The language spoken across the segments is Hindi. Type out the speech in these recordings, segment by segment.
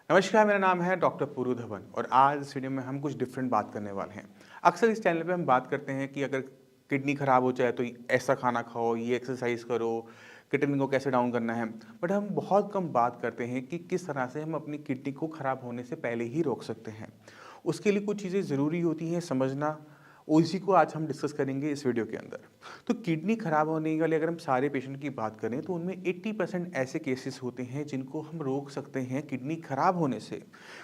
नमस्कार, मेरा नाम है डॉक्टर पूरू धवन और आज इस वीडियो में हम कुछ डिफरेंट बात करने वाले हैं। अक्सर इस चैनल पे हम बात करते हैं कि अगर किडनी खराब हो जाए तो ऐसा खाना खाओ, ये एक्सरसाइज करो, किडनी को कैसे डाउन करना है। बट हम बहुत कम बात करते हैं कि किस तरह से हम अपनी किडनी को खराब होने से पहले ही रोक सकते हैं। उसके लिए कुछ चीज़ें ज़रूरी होती हैं समझना, उसी को आज हम डिस्कस करेंगे इस वीडियो के अंदर। तो किडनी खराब होने वाले अगर हम सारे पेशेंट की बात करें तो उनमें 80% ऐसे केसेस होते हैं जिनको हम रोक सकते हैं किडनी खराब होने से,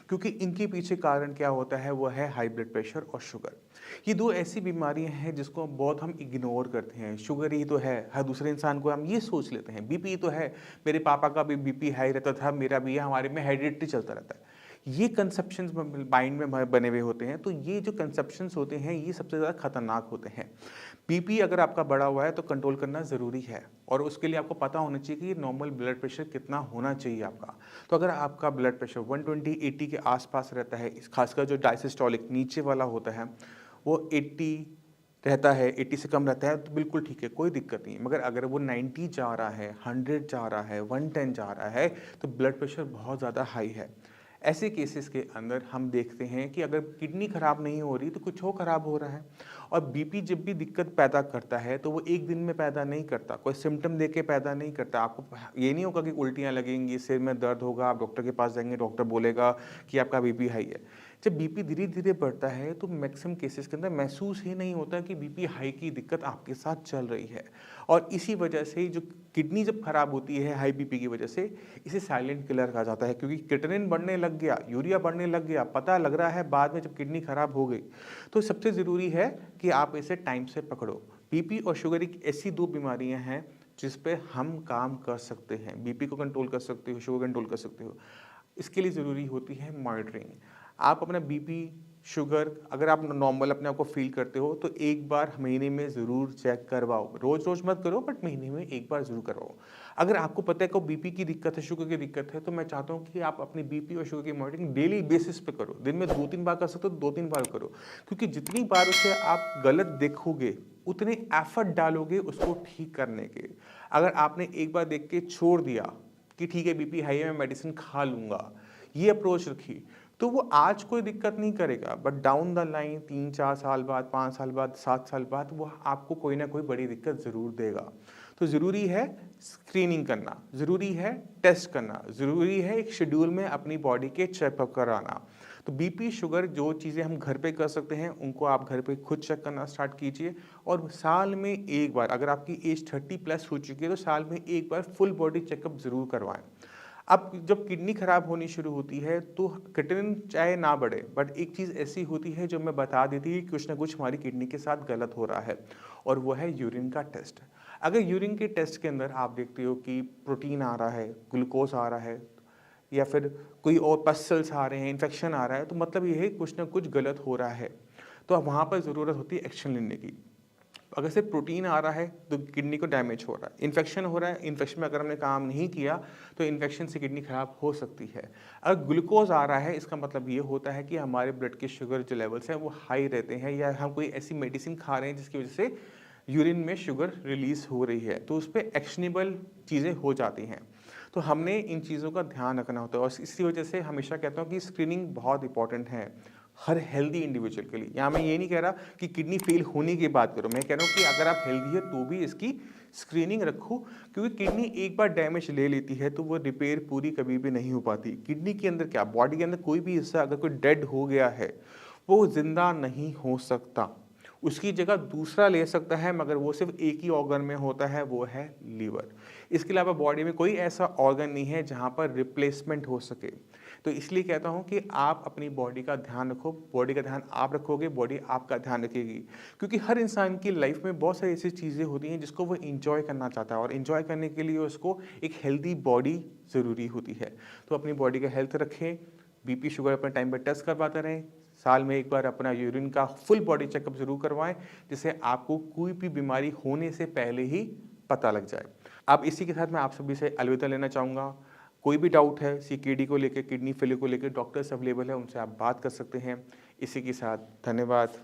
क्योंकि इनके पीछे कारण क्या होता है वो है हाई ब्लड प्रेशर और शुगर। ये दो ऐसी बीमारियां हैं जिसको बहुत हम इग्नोर करते हैं। शुगर ही तो है, हर दूसरे इंसान को हम ये सोच लेते हैं। बीपी तो है, मेरे पापा का भी बीपी हाई रहता था, मेरा भी है, हमारे में हेरिडिटी चलता रहता है। ये कंसेप्शंस माइंड में बने हुए होते हैं। तो ये जो कंसेप्शंस होते हैं ये सबसे ज़्यादा खतरनाक होते हैं। बीपी अगर आपका बढ़ा हुआ है तो कंट्रोल करना ज़रूरी है और उसके लिए आपको पता होना चाहिए कि ये नॉर्मल ब्लड प्रेशर कितना होना चाहिए आपका। तो अगर आपका ब्लड प्रेशर 120/80 के आसपास रहता है, खासकर जो डायसिस्टोलिक नीचे वाला होता है वो 80 रहता है, 80 से कम रहता है तो बिल्कुल ठीक है, कोई दिक्कत नहीं है। मगर अगर वो 90 जा रहा है, 100 जा रहा है, 110 जा रहा है तो ब्लड प्रेशर बहुत ज़्यादा हाई है। ऐसे केसेस के अंदर हम देखते हैं कि अगर किडनी खराब नहीं हो रही तो कुछ और खराब हो रहा है। और बीपी जब भी दिक्कत पैदा करता है तो वो एक दिन में पैदा नहीं करता, कोई सिम्टम देके पैदा नहीं करता। आपको ये नहीं होगा कि उल्टियाँ लगेंगी, सिर में दर्द होगा, आप डॉक्टर के पास जाएंगे, डॉक्टर बोलेगा कि आपका बीपी हाई है। जब बीपी धीरे धीरे बढ़ता है तो मैक्सिमम केसेस के अंदर महसूस ही नहीं होता कि बीपी हाई की दिक्कत आपके साथ चल रही है। और इसी वजह से जो किडनी जब खराब होती है हाई बीपी की वजह से, इसे साइलेंट किलर कहा जाता है, क्योंकि क्रिएटिनिन बढ़ने लग गया, यूरिया बढ़ने लग गया, पता लग रहा है बाद में जब किडनी खराब हो गई। तो सबसे ज़रूरी है कि आप इसे टाइम से पकड़ो। बीपी और शुगर एक ऐसी दो बीमारियां हैं जिस पे हम काम कर सकते हैं। बीपी को कंट्रोल कर सकते हो, शुगर कंट्रोल कर सकते हो। इसके लिए ज़रूरी होती है मॉनिटरिंग। आप अपना बीपी, शुगर अगर आप नॉर्मल अपने आप को फील करते हो तो एक बार महीने में ज़रूर चेक करवाओ। रोज़ रोज़ मत करो बट महीने में एक बार ज़रूर करवाओ। अगर आपको पता है कि बीपी की दिक्कत है, शुगर की दिक्कत है, तो मैं चाहता हूँ कि आप अपनी बीपी और शुगर की मॉनिटरिंग डेली बेसिस पे करो। दिन में 2-3 बार कर सकते हो, 2-3 बार करो। क्योंकि जितनी बार उसे आप गलत देखोगे उतने एफर्ट डालोगे उसको ठीक करने के। अगर आपने एक बार देख के छोड़ दिया कि ठीक है बीपी हाई है, मैं मेडिसिन खा लूँगा, ये अप्रोच रखी, तो वो आज कोई दिक्कत नहीं करेगा बट डाउन द लाइन 3-4 साल बाद, 5 साल बाद, 7 साल बाद वो आपको कोई ना कोई बड़ी दिक्कत ज़रूर देगा। तो ज़रूरी है स्क्रीनिंग करना, ज़रूरी है टेस्ट करना, ज़रूरी है एक शेड्यूल में अपनी बॉडी के चेकअप कराना। तो बीपी, शुगर जो चीज़ें हम घर पे कर सकते हैं उनको आप घर पे खुद चेक करना स्टार्ट कीजिए। और साल में एक बार, अगर आपकी एज 30+ हो चुकी है तो साल में एक बार फुल बॉडी चेकअप ज़रूर करवाएं। अब जब किडनी खराब होनी शुरू होती है तो क्रिएटिनिन चाहे ना बढ़े बट एक चीज़ ऐसी होती है जो मैं बता देती है कि कुछ ना कुछ हमारी किडनी के साथ गलत हो रहा है, और वो है यूरिन का टेस्ट। अगर यूरिन के टेस्ट के अंदर आप देखते हो कि प्रोटीन आ रहा है, ग्लूकोज आ रहा है, या फिर कोई और पसल्स आ रहे हैं, इन्फेक्शन आ रहा है, तो मतलब ये है कुछ ना कुछ गलत हो रहा है। तो अब वहाँ पर ज़रूरत होती है एक्शन लेने की। अगर सिर्फ प्रोटीन आ रहा है तो किडनी को डैमेज हो रहा है, इन्फेक्शन हो रहा है, इन्फेक्शन में अगर हमने काम नहीं किया तो इन्फेक्शन से किडनी खराब हो सकती है। अगर ग्लूकोज आ रहा है इसका मतलब ये होता है कि हमारे ब्लड के शुगर जो लेवल्स हैं वो हाई रहते हैं, या हम कोई ऐसी मेडिसिन खा रहे हैं जिसकी वजह से यूरिन में शुगर रिलीज हो रही है, तो उस पर एक्शनेबल चीज़ें हो जाती हैं। तो हमने इन चीज़ों का ध्यान रखना होता है और इसी वजह से हमेशा कहता हूँ कि स्क्रीनिंग बहुत इंपॉर्टेंट है हर हेल्दी इंडिविजुअल के लिए। यहाँ मैं ये नहीं कह रहा कि किडनी फेल होने की बात करो, मैं कह रहा हूँ कि अगर आप हेल्दी है तो भी इसकी स्क्रीनिंग रखो, क्योंकि किडनी एक बार डैमेज ले लेती है तो वो रिपेयर पूरी कभी भी नहीं हो पाती। किडनी के अंदर क्या, बॉडी के अंदर कोई भी हिस्सा अगर कोई डेड हो गया है वो जिंदा नहीं हो सकता, उसकी जगह दूसरा ले सकता है, मगर वो सिर्फ एक ही ऑर्गन में होता है, वो है लीवर। इसके अलावा बॉडी में कोई ऐसा ऑर्गन नहीं है जहाँ पर रिप्लेसमेंट हो सके। तो इसलिए कहता हूँ कि आप अपनी बॉडी का ध्यान रखो, बॉडी का ध्यान आप रखोगे, बॉडी आपका ध्यान रखेगी। क्योंकि हर इंसान की लाइफ में बहुत सारी ऐसी चीज़ें होती हैं जिसको वो इंजॉय करना चाहता है, और इंजॉय करने के लिए उसको एक हेल्दी बॉडी ज़रूरी होती है। तो अपनी बॉडी का हेल्थ रखें, बीपी शुगर अपने टाइम पर टेस्ट करवाते रहें, साल में एक बार अपना यूरिन का फुल बॉडी चेकअप जरूर करवाएं, जिससे आपको कोई भी बीमारी होने से पहले ही पता लग जाए। अब इसी के साथ मैं आप सभी से अलविदा लेना चाहूँगा। कोई भी डाउट है सीकेडी को लेकर, किडनी फेलियर को लेकर, डॉक्टर्स अवेलेबल है, उनसे आप बात कर सकते हैं। इसी के साथ धन्यवाद।